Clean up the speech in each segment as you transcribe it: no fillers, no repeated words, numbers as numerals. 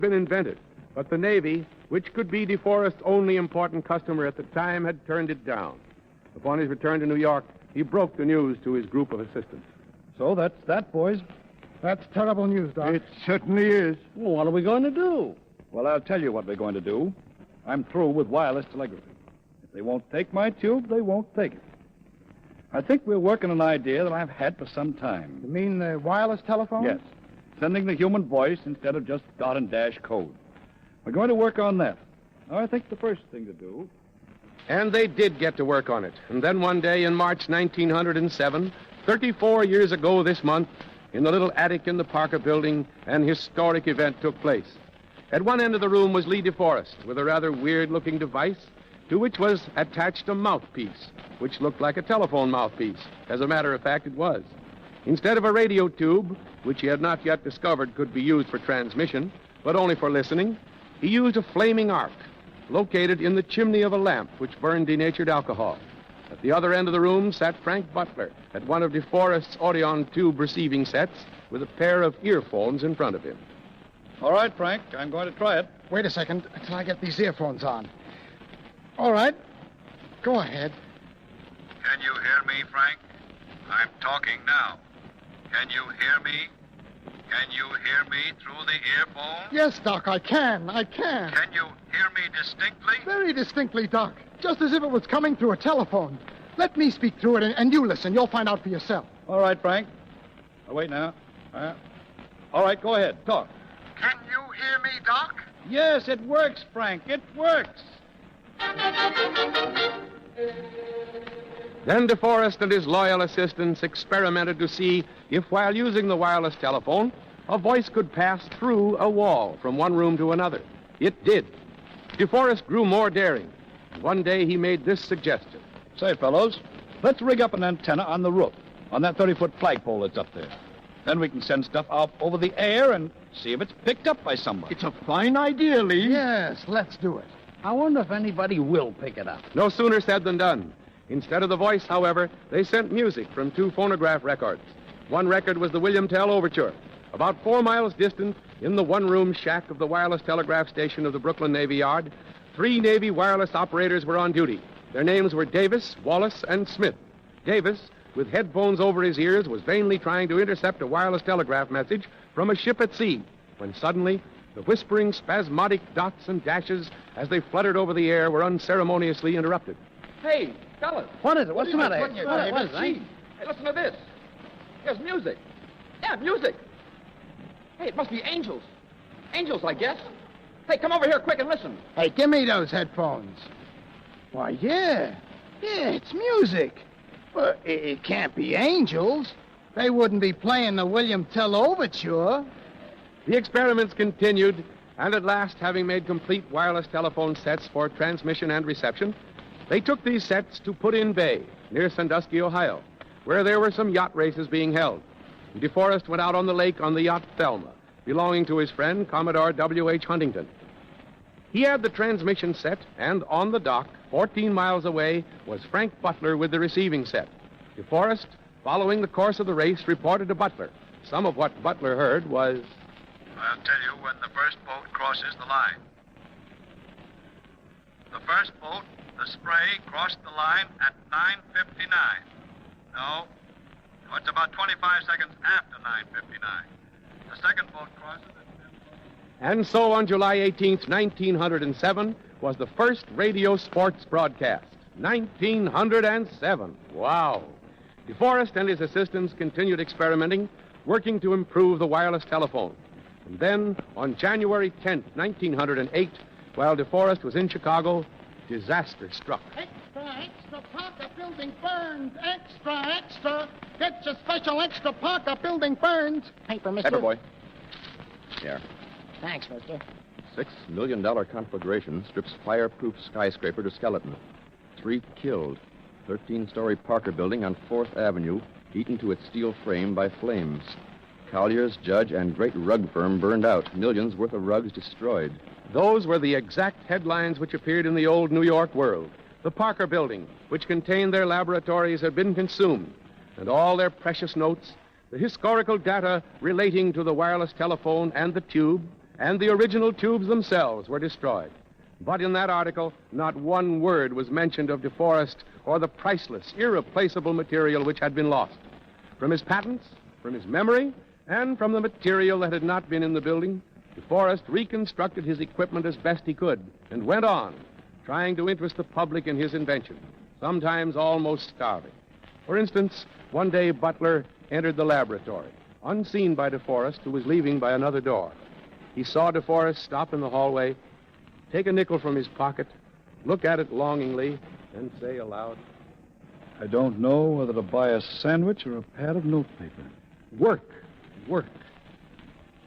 been invented, but the Navy, which could be De Forrest's only important customer at the time, had turned it down. Upon his return to New York, he broke the news to his group of assistants. So that's that, boys. That's terrible news, Doc. It certainly is. Well, what are we going to do? Well, I'll tell you what we're going to do. I'm through with wireless telegraphy. If they won't take my tube, they won't take it. I think we're working an idea that I've had for some time. You mean the wireless telephone? Yes. Sending the human voice instead of just dot and dash code. We're going to work on that. Now, I think the first thing to do... And they did get to work on it. And then one day in March 1907, 34 years ago this month, in the little attic in the Parker building, an historic event took place. At one end of the room was Lee De Forrest, with a rather weird-looking device to which was attached a mouthpiece, which looked like a telephone mouthpiece. As a matter of fact, it was. Instead of a radio tube, which he had not yet discovered could be used for transmission, but only for listening, he used a flaming arc located in the chimney of a lamp which burned denatured alcohol. At the other end of the room sat Frank Butler at one of De Forrest's Audion tube receiving sets with a pair of earphones in front of him. All right, Frank, I'm going to try it. Wait a second until I get these earphones on. All right. Go ahead. Can you hear me, Frank? I'm talking now. Can you hear me? Can you hear me through the earphone? Yes, Doc, I can. Can you hear me distinctly? Very distinctly, Doc. Just as if it was coming through a telephone. Let me speak through it, and you listen. You'll find out for yourself. All right, Frank. Oh, wait now. All right, go ahead. Talk. Can you hear me, Doc? Yes, it works, Frank. It works. Then De Forrest and his loyal assistants experimented to see if, while using the wireless telephone, a voice could pass through a wall from one room to another. It did. De Forrest grew more daring. One day he made this suggestion. Say, fellows, let's rig up an antenna on the roof, on that 30-foot flagpole that's up there. Then we can send stuff out over the air and see if it's picked up by somebody. It's a fine idea, Lee. Yes, let's do it. I wonder if anybody will pick it up. No sooner said than done. Instead of the voice, however, they sent music from 2 phonograph records. One record was the William Tell Overture. About 4 miles distant, in the one-room shack of the wireless telegraph station of the Brooklyn Navy Yard, 3 Navy wireless operators were on duty. Their names were Davis, Wallace, and Smith. Davis, with headphones over his ears, was vainly trying to intercept a wireless telegraph message from a ship at sea, when suddenly the whispering, spasmodic dots and dashes as they fluttered over the air were unceremoniously interrupted. Hey, fellas. What is it? What's the matter? What is it? Hey, listen to this. There's music. Yeah, music. Hey, it must be angels. Angels, I guess. Hey, come over here quick and listen. Hey, give me those headphones. Why, yeah. Yeah, it's music. But it can't be angels. They wouldn't be playing the William Tell Overture. The experiments continued, and at last, having made complete wireless telephone sets for transmission and reception, they took these sets to Put In Bay, near Sandusky, Ohio, where there were some yacht races being held. De Forrest went out on the lake on the yacht Thelma, belonging to his friend, Commodore W.H. Huntington. He had the transmission set, and on the dock, 14 miles away, was Frank Butler with the receiving set. De Forrest, following the course of the race, reported to Butler. Some of what Butler heard was... I'll tell you when the first boat crosses the line. The first boat, the Spray, crossed the line at 9:59. No, it's about 25 seconds after 9:59. The second boat crosses at 10. And so on July 18th, 1907, was the first radio sports broadcast. 1907. Wow. De Forrest and his assistants continued experimenting, working to improve the wireless telephone. And then, on January 10th, 1908, while De Forrest was in Chicago, disaster struck. Extra, Parker building burns. Extra. Get your special extra, Parker building burns. Paper, mister. Pepper boy. Here. Thanks, mister. $6 million conflagration strips fireproof skyscraper to skeleton. 3 killed. 13-story Parker building on 4th Avenue, eaten to its steel frame by flames. Collier's, Judge, and great rug firm burned out. Millions worth of rugs destroyed. Those were the exact headlines which appeared in the old New York World. The Parker building, which contained their laboratories, had been consumed, and all their precious notes, the historical data relating to the wireless telephone and the tube, and the original tubes themselves were destroyed. But in that article, not one word was mentioned of De Forrest or the priceless, irreplaceable material which had been lost. From his patents, from his memory, and from the material that had not been in the building, De Forrest reconstructed his equipment as best he could and went on, trying to interest the public in his invention, sometimes almost starving. For instance, one day Butler entered the laboratory, unseen by De Forrest, who was leaving by another door. He saw De Forrest stop in the hallway, take a nickel from his pocket, look at it longingly, and say aloud, I don't know whether to buy a sandwich or a pad of notepaper. work, work.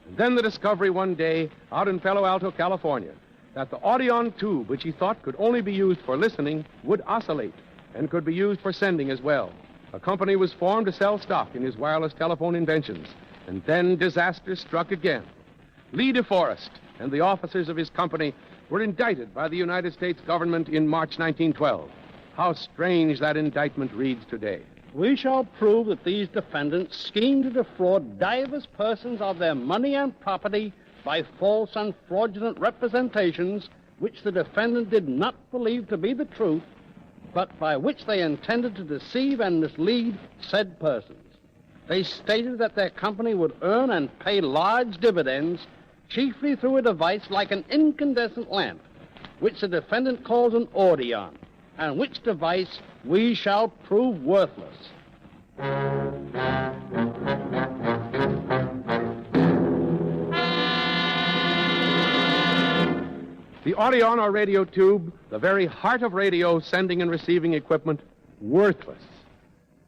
And then the discovery one day out in Palo Alto, California, that the Audion tube, which he thought could only be used for listening, would oscillate and could be used for sending as well. A company was formed to sell stock in his wireless telephone inventions. And then disaster struck again. Lee De Forrest and the officers of his company were indicted by the United States government in March 1912. How strange that indictment reads today. We shall prove that these defendants schemed to defraud divers persons of their money and property by false and fraudulent representations which the defendant did not believe to be the truth, but by which they intended to deceive and mislead said persons. They stated that their company would earn and pay large dividends chiefly through a device like an incandescent lamp, which the defendant calls an Audion, and which device we shall prove worthless. The Audion or radio tube, the very heart of radio sending and receiving equipment, worthless.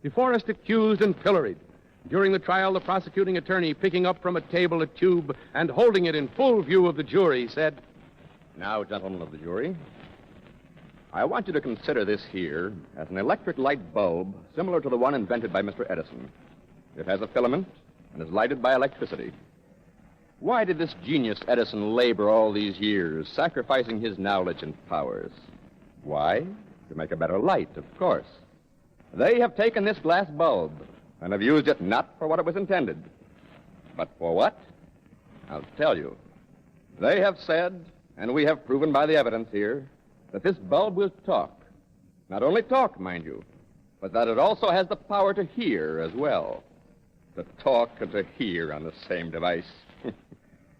De Forrest accused and pilloried. During the trial, the prosecuting attorney, picking up from a table a tube and holding it in full view of the jury, said, Now, gentlemen of the jury, I want you to consider this here as an electric light bulb similar to the one invented by Mr. Edison. It has a filament and is lighted by electricity. Why did this genius Edison labor all these years, sacrificing his knowledge and powers? Why? To make a better light, of course. They have taken this glass bulb and have used it not for what it was intended. But for what? I'll tell you. They have said, and we have proven by the evidence here, that this bulb will talk. Not only talk, mind you, but that it also has the power to hear as well. To talk and to hear on the same device.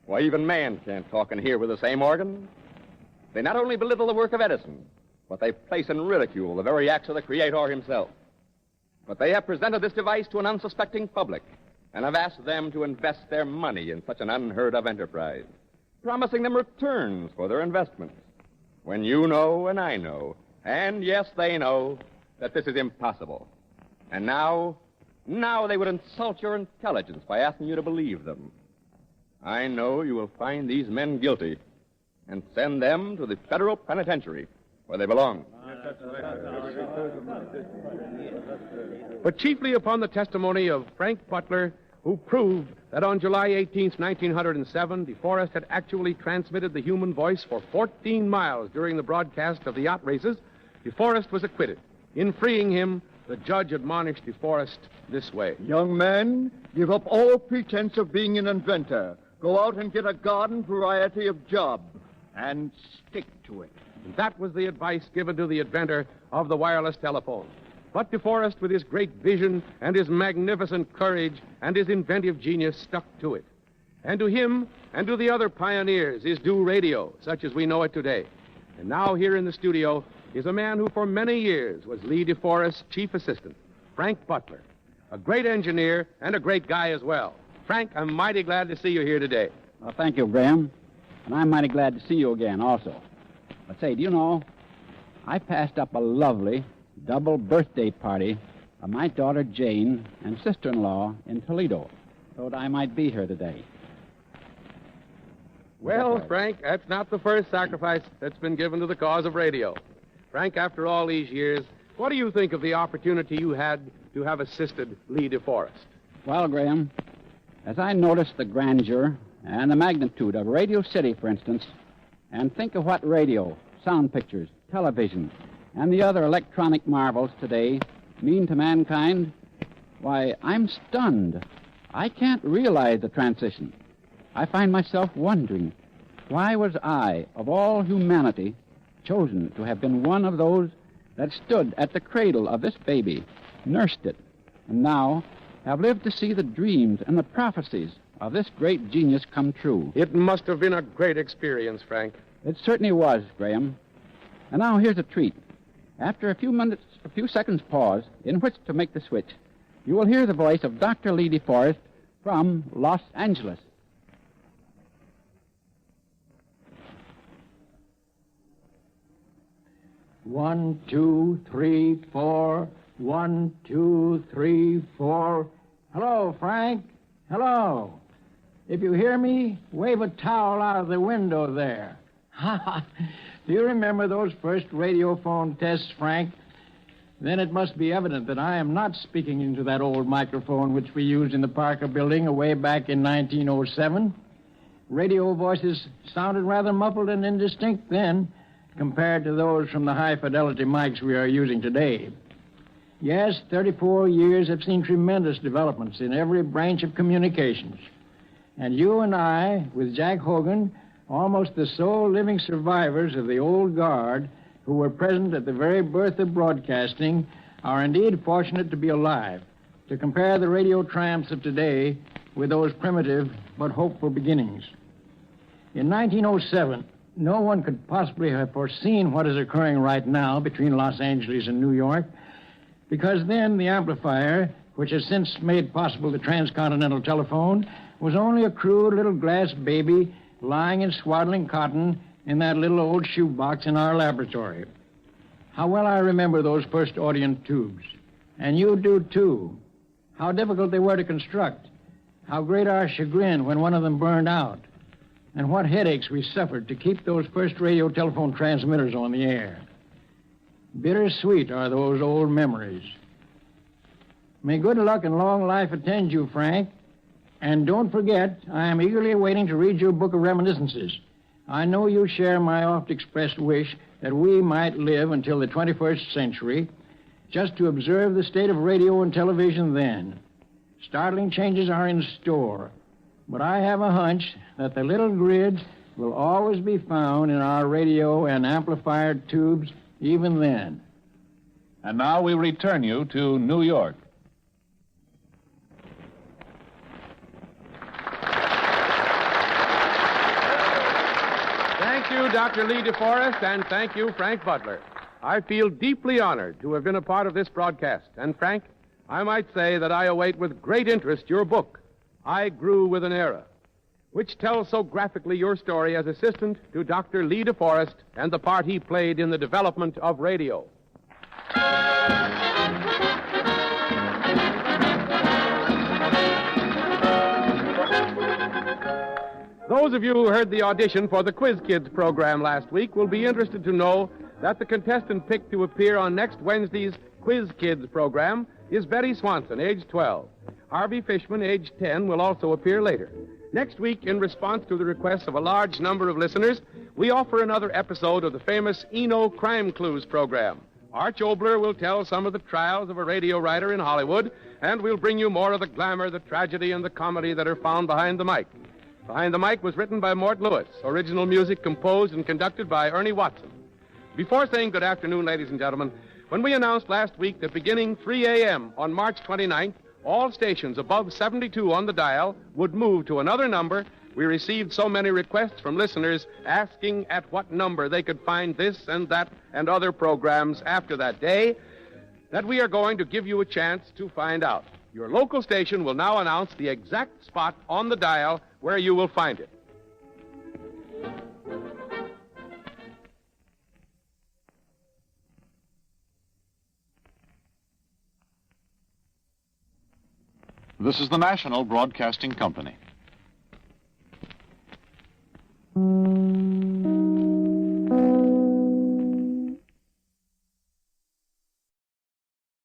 Why, even man can't talk and hear with the same organ. They not only belittle the work of Edison, but they place in ridicule the very acts of the Creator himself. But they have presented this device to an unsuspecting public and have asked them to invest their money in such an unheard-of enterprise, promising them returns for their investments. When you know and I know, and yes, they know, that this is impossible. And now they would insult your intelligence by asking you to believe them. I know you will find these men guilty and send them to the federal penitentiary where they belong. But chiefly upon the testimony of Frank Butler, who proved that on July 18th, 1907, De Forrest had actually transmitted the human voice for 14 miles during the broadcast of the yacht races, De Forrest was acquitted. In freeing him, the judge admonished De Forrest this way. Young man, give up all pretense of being an inventor. Go out and get a garden variety of job and stick to it. And that was the advice given to the inventor of the wireless telephone. But De Forrest, with his great vision and his magnificent courage and his inventive genius, stuck to it. And to him and to the other pioneers is due radio, such as we know it today. And now here in the studio is a man who for many years was Lee De Forrest's chief assistant, Frank Butler, a great engineer and a great guy as well. Frank, I'm mighty glad to see you here today. Well, thank you, Graham. And I'm mighty glad to see you again also. But say, do you know, I passed up a lovely double birthday party of my daughter Jane and sister-in-law in Toledo, so that I might be here today. Well, Frank, that's not the first sacrifice that's been given to the cause of radio. Frank, after all these years, what do you think of the opportunity you had to have assisted Lee De Forrest? Well, Graham, as I noticed the grandeur and the magnitude of Radio City, for instance, and think of what radio, sound pictures, television, and the other electronic marvels today mean to mankind, why, I'm stunned. I can't realize the transition. I find myself wondering, why was I, of all humanity, chosen to have been one of those that stood at the cradle of this baby, nursed it, and now have lived to see the dreams and the prophecies of this great genius come true? It must have been a great experience, Frank. It certainly was, Graham. And now here's a treat. After a few seconds pause in which to make the switch, you will hear the voice of Dr. Lee De Forrest from Los Angeles. One, two, three, four. 1, 2, 3, 4. Hello, Frank. Hello. If you hear me, wave a towel out of the window there. Do you remember those first radiophone tests, Frank? Then it must be evident that I am not speaking into that old microphone which we used in the Parker building away back in 1907. Radio voices sounded rather muffled and indistinct then compared to those from the high-fidelity mics we are using today. Yes, 34 years have seen tremendous developments in every branch of communications. And you and I, with Jack Hogan, almost the sole living survivors of the old guard who were present at the very birth of broadcasting, are indeed fortunate to be alive, to compare the radio triumphs of today with those primitive but hopeful beginnings. In 1907, no one could possibly have foreseen what is occurring right now between Los Angeles and New York, because then the amplifier, which has since made possible the transcontinental telephone, was only a crude little glass baby lying in swaddling cotton in that little old shoebox in our laboratory. How well I remember those first Audient tubes. And you do, too. How difficult they were to construct. How great our chagrin when one of them burned out. And what headaches we suffered to keep those first radio telephone transmitters on the air. Bittersweet are those old memories. May good luck and long life attend you, Frank. And don't forget, I am eagerly awaiting to read your book of reminiscences. I know you share my oft-expressed wish that we might live until the 21st century just to observe the state of radio and television then. Startling changes are in store, but I have a hunch that the little grid will always be found in our radio and amplifier tubes even then. And now we return you to New York. Thank you, Dr. Lee De Forrest, and thank you, Frank Butler. I feel deeply honored to have been a part of this broadcast. And, Frank, I might say that I await with great interest your book, I Grew with an Era, which tells so graphically your story as assistant to Dr. Lee De Forrest and the part he played in the development of radio. Those of you who heard the audition for the Quiz Kids program last week will be interested to know that the contestant picked to appear on next Wednesday's Quiz Kids program is Betty Swanson, age 12. Harvey Fishman, age 10, will also appear later. Next week, in response to the requests of a large number of listeners, we offer another episode of the famous Eno Crime Clues program. Arch Obler will tell some of the trials of a radio writer in Hollywood, and we'll bring you more of the glamour, the tragedy, and the comedy that are found behind the mic. Behind the Mic was written by Mort Lewis, original music composed and conducted by Ernie Watson. Before saying good afternoon, ladies and gentlemen, when we announced last week that beginning 3 a.m. on March 29th, all stations above 72 on the dial would move to another number, we received so many requests from listeners asking at what number they could find this and that and other programs after that day that we are going to give you a chance to find out. Your local station will now announce the exact spot on the dial where you will find it. This is the National Broadcasting Company.